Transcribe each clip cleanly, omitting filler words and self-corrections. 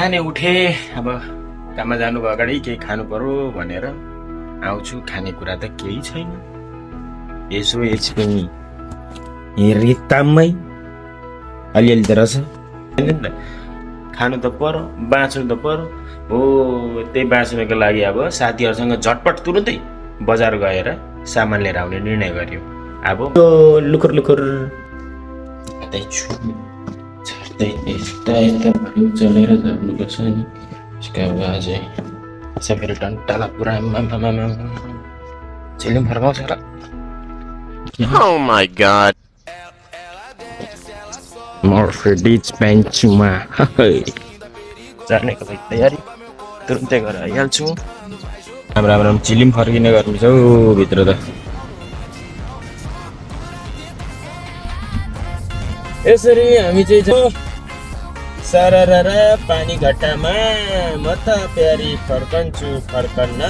बिहानै उठे अब काममा जानुको अगाडि केही खानु पर्यो भनेर आउँछु। खानेकुरा त केही छैन। यसो एकछिन रेतामै अलिअलि त रहेछ खानु त पर्यो, बाँच्नु त पर्यो हो। त्यही बाँच्नुको लागि अब साथीहरूसँग झटपट तुरुन्तै बजार गएर सामान लिएर आउने निर्णय गर्यो। अब लुखुर लुखुर यस्ता चलेर जानुपर्छ नि। यसको अब अझै फेरि टन्टाला पुरा छिल्लिम फर्काउँछ र। Oh my god. मर्सिडिज बेन्चमा जानेको तयारी तुरुन्तै गरेर आइहाल्छु। राम्रो राम्रो चिलिम फर्किने गर्नुपर्छ हौ भित्र त। यसरी हामी चाहिँ सरररा पानी घट्टामा म त प्यारी फर्कन्छु फर्कन्न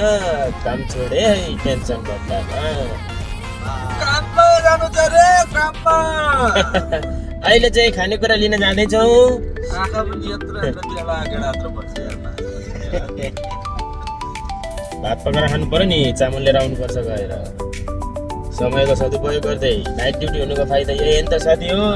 काम छोडे है टेन्सन घट्टामा काममा जानु छ रे काममा। अहिले चाहिँ खानेकुरा लिन जाँदैछौ। भात पकाएर खानु पर्यो नि, चामल लिएर आउनुपर्छ गएर। समयको सदुपयोग गर्दै नाइट ड्युटी हुनुको फाइदा यही हो नि त साथी हो।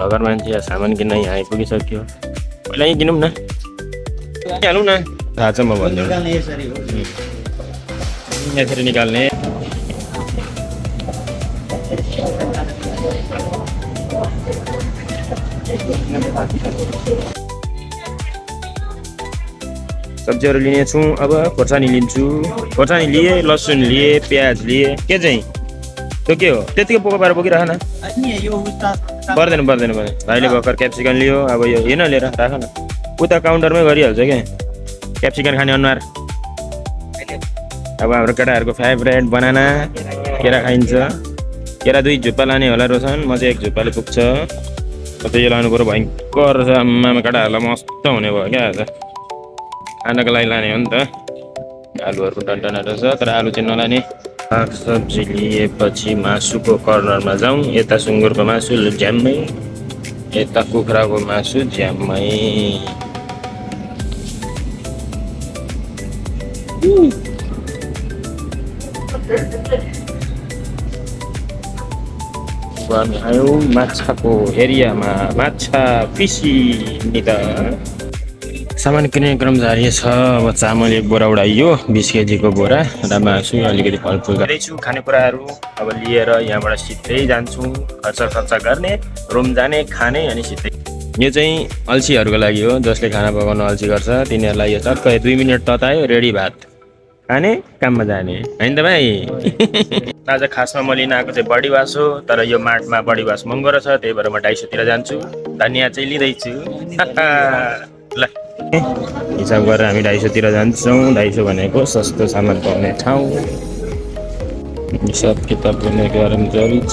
लगन मान्छे सामान किन्न यहाँ आइपुगिसक्यो। पहिला यहीँ किनौँ न, हालौँ न। थाहा छ म भन्छु यसरी निकाल्ने। सब्जीहरू लिनेछु। अब खोर्सानी लिन्छु। खोर्सानी लिए, लसुन लिए, प्याज लिए। के चाहिँ त्यो के हो? त्यतिकै पोको पारेर बोकिराख न। पर्दैन पर्दैन पर्दैन। भाइले भर्खर क्याप्सिकन लियो। अब यो हेर्न लिएर राख न। उता काउन्टरमै गरिहाल्छ क्या क्याप्सिकन खाने अनुहार। अब हाम्रो केटाहरूको फेभरेट बनाना केरा खाइन्छ। केरा 2 झुप्पा लाने होला रोशन, म चाहिँ 1 झुप्पाले पुग्छ। यो लानु पऱ्यो भयङ्कर छ। आमामा केटाहरूलाई मस्त हुने भयो क्या आज। खानाको लागि लाने हो नि त। आलुहरूको टन्टना रहेछ तर आलु चाहिँ नलाने। सागसब्जी लिएपछि मासुको कर्नरमा जाउँ। यता सुँगुरको मासु ज्याम्मै, यता कुखुराको मासु ज्याम्मै। हामी आयौँ माछाको एरियामा। माछा पिसी नि त सामान किन्ने क्रम जारी छ। अब चामल 1 बोरा उडाइयो, 20 केजीको बोरा र मासु अलिकति फलफुल गर्दैछु। खानेकुराहरू अब लिएर यहाँबाट सिधै जान्छु। खर्च गर्ने, रुम जाने, खाने अनि सिधै। यो चाहिँ अल्छीहरूको लागि हो, जसले खाना पकाउन अल्छी गर्छ तिनीहरूलाई यो चक्कै 2 मिनट ततायो रेडी भात खाने काममा जाने हैन त भाइ। आज खासमा म लिन आएको चाहिँ बडी वास हो, तर यो मार्टमा बडी वास महँगो रहेछ, त्यही भएर म 250 तिर जान्छु। धनियाँ चाहिँ लिँदैछु। ल हिसाब गरेर हामी 250 तिर जान्छौँ। 250 भनेको सस्तो सामान पाउने ठाउँ। हिसाब किताब गर्ने क्रम जारी छ।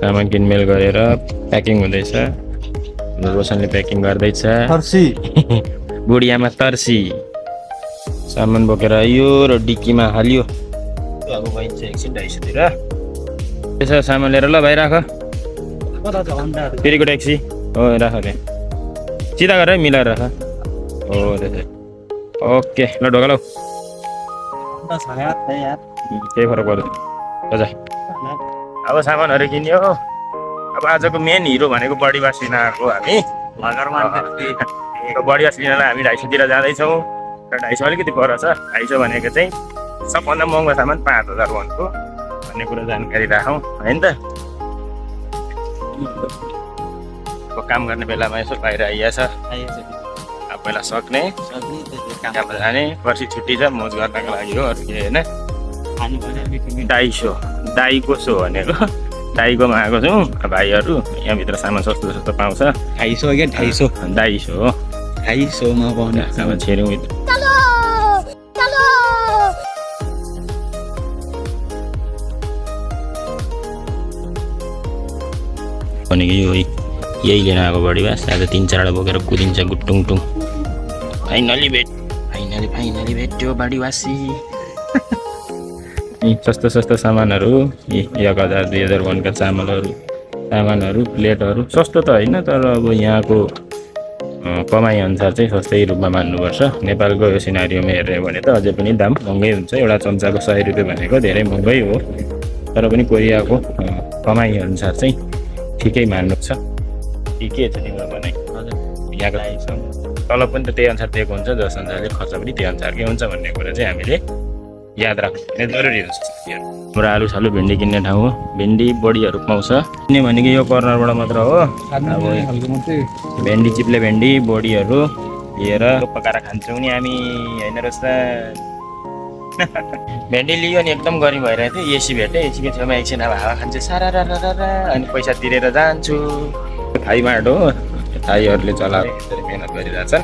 सामान किनमेल गरेर प्याकिङ हुँदैछ। रोशनले प्याकिङ गर्दैछ। बुढियामा तर्सी सामान बोकेर आयो र डिक्कीमा हाल्यो। अब गइन्छ एकछिन 250 तिर। त्यसो सामान लिएर ल भाइ राख। फेरिको ट्याक्सी हो, राख रे सिधा गरेर मिलाएर राख। हो त्यसै ओके ल ढोका लौ। केही फरक पर्दैन। अब सामानहरू किन्यो। अब आजको मेन हिरो भनेको बडी वास लिन आएको हामी। बडी वास लिनलाई हामी 250 तिर जाँदैछौँ। र 250 अलिकति पर छ। 250 भनेको चाहिँ सबभन्दा महँगो सामान 5000 वनको भन्ने कुरा जानकारी राखौँ होइन त। अब काम गर्ने बेलामा यसो बाहिर आइएछ। अब पहिला सक्ने काममा जाने। पर्सि छुट्टी छ, मोज गर्नको लागि हो, अरू के होइन। 250 दाई कसो भनेको दाईकोमा आएको छौँ भाइहरू। यहाँभित्र सामान सस्तो सस्तो पाउँछ। 250 क्या 250 250 हो। 250 मा पाउने सामान छिर्यौँ। भनेको यही लिन आएको बडी वास। आज 3-4 वटा बोकेर कुदिन्छ गुटुङटुङ। फाइनली फाइनली भेट्यो बाढीवासी। यी सस्तो सस्तो सामानहरू, यी 1000 2001 का सामानहरू प्लेटहरू सस्तो त होइन, तर अब यहाँको कमाइ अनुसार चाहिँ सस्तै रूपमा मान्नुपर्छ। नेपालको यो सिनारीमा हेर्ने भने त अझै पनि दाम महँगै हुन्छ। एउटा चम्चाको 100 रुपियाँ भनेको धेरै महँगै हो, तर पनि कोरियाको कमाइ अनुसार चाहिँ ठिकै मान्नु छ। ठिकै छ तिम्रो भनाइ। यहाँको तलब पनि त त्यही अनुसार दिएको हुन्छ, जस अनुसारले खर्च पनि त्यही अनुसारकै हुन्छ भन्ने कुरा चाहिँ हामीले याद राख्नु जरुरी हुन्छ। हाम्रो आलु सालु भिन्डी किन्ने ठाउँ हो। भिन्डी बडीहरू पाउँछ। किन्ने भनेको यो कर्नरबाट मात्र हो। अब भेन्डी चिप्ले भेन्डी बडीहरू लिएर पकाएर खान्छौँ नि हामी, होइन रहेछ। भेन्डी लियो नि एकदम गर्मी भइरहेको थियो, एसी भेटेँ। एसीको छेउमा एकछिन अब हावा खान्छु सारा अनि पैसा तिरेर जान्छु। थाई माड हो, थाईहरूले चलाएर मेहनत गरिरहेछन्।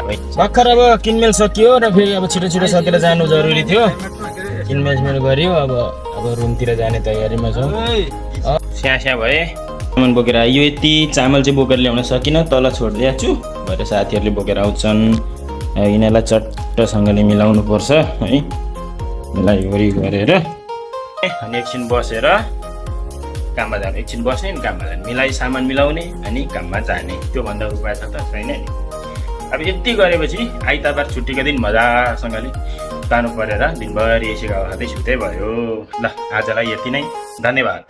भर्खर अब किनमेल सकियो र फेरि अब छिटो सकेर जानु जरुरी थियो। किनमेल गऱ्यो, अब रुमतिर जाने तयारीमा छौँ। स्या भए सामान बोकेर आयो। यति चामल चाहिँ बोकेर ल्याउन सकिनँ, तल छोडिदिएको छु। भएर साथीहरूले बोकेर आउँछन्। यिनीहरूलाई चट्टसँगले मिलाउनु पर्छ है, मिलाइवरी गरेर अनि एकछिन बसेर काममा जाने। एकछिन बस्ने नि काममा जाने, मिलाइ सामान मिलाउने अनि काममा जाने। त्योभन्दा उपाय त छैन नि। अब यति गरेपछि आइतबार छुट्टीको दिन मजासँगले तानु परेर दिनभरि एसी हावा खाँदै सुतै भयो। ल आजलाई यति नै, धन्यवाद।